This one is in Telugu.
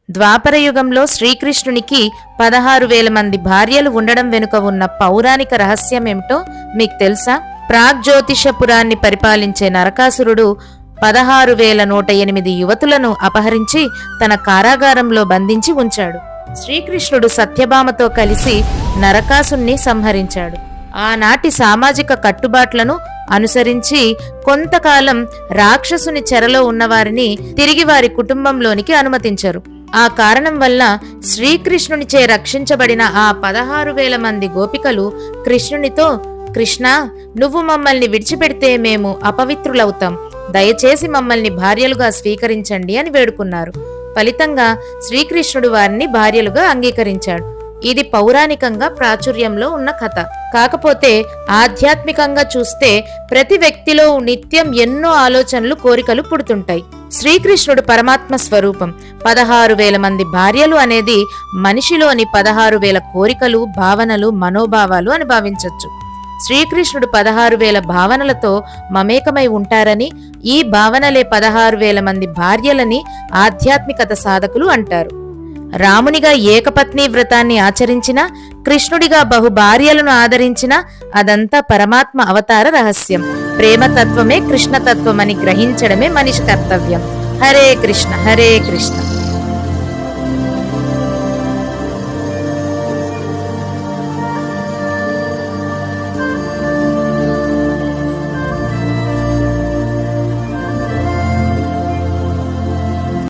ద్వాపరయుగంలో శ్రీకృష్ణునికి 16,000 మంది భార్యలు ఉండడం వెనుక ఉన్న పౌరాణిక రహస్యమేమిటో మీకు తెలుసా? ప్రాగ్జ్యోతిషపురాన్ని పరిపాలించే నరకాసురుడు 16,108 యువతులను అపహరించి తన కారాగారంలో బంధించి ఉంచాడు. శ్రీకృష్ణుడు సత్యభామతో కలిసి నరకాసుని సంహరించాడు. ఆనాటి సామాజిక కట్టుబాట్లను అనుసరించి కొంతకాలం రాక్షసుని చెరలో ఉన్నవారిని తిరిగి వారి కుటుంబంలోనికి అనుమతించరు. ఆ కారణం వల్ల శ్రీకృష్ణునిచే రక్షించబడిన ఆ 16,000 మంది గోపికలు కృష్ణునితో, కృష్ణ, నువ్వు మమ్మల్ని విడిచిపెడితే మేము అపవిత్రులవుతాం, దయచేసి మమ్మల్ని భార్యలుగా స్వీకరించండి అని వేడుకున్నారు. ఫలితంగా శ్రీకృష్ణుడు వారిని భార్యలుగా అంగీకరించాడు. ఇది పౌరాణికంగా ప్రాచుర్యంలో ఉన్న కథ. కాకపోతే ఆధ్యాత్మికంగా చూస్తే ప్రతి వ్యక్తిలో నిత్యం ఎన్నో ఆలోచనలు, కోరికలు పుడుతుంటాయి. శ్రీకృష్ణుడు పరమాత్మ స్వరూపం. 16,000 మంది భార్యలు అనేది మనిషిలోని 16,000 కోరికలు, భావనలు, మనోభావాలు అని భావించవచ్చు. శ్రీకృష్ణుడు 16,000 భావనలతో మమేకమై ఉంటారని, ఈ భావనలే 16,000 మంది భార్యలని ఆధ్యాత్మికత సాధకులు అంటారు. రామునిగా ఏకపత్ని వ్రతాన్ని ఆచరించిన, కృష్ణుడిగా బహు భార్యలను ఆదరించిన అదంతా పరమాత్మ అవతార రహస్యం. ప్రేమతత్వమే కృష్ణతత్వమని గ్రహించడమే మనిషి కర్తవ్యం. హరే కృష్ణ, హరే కృష్ణ.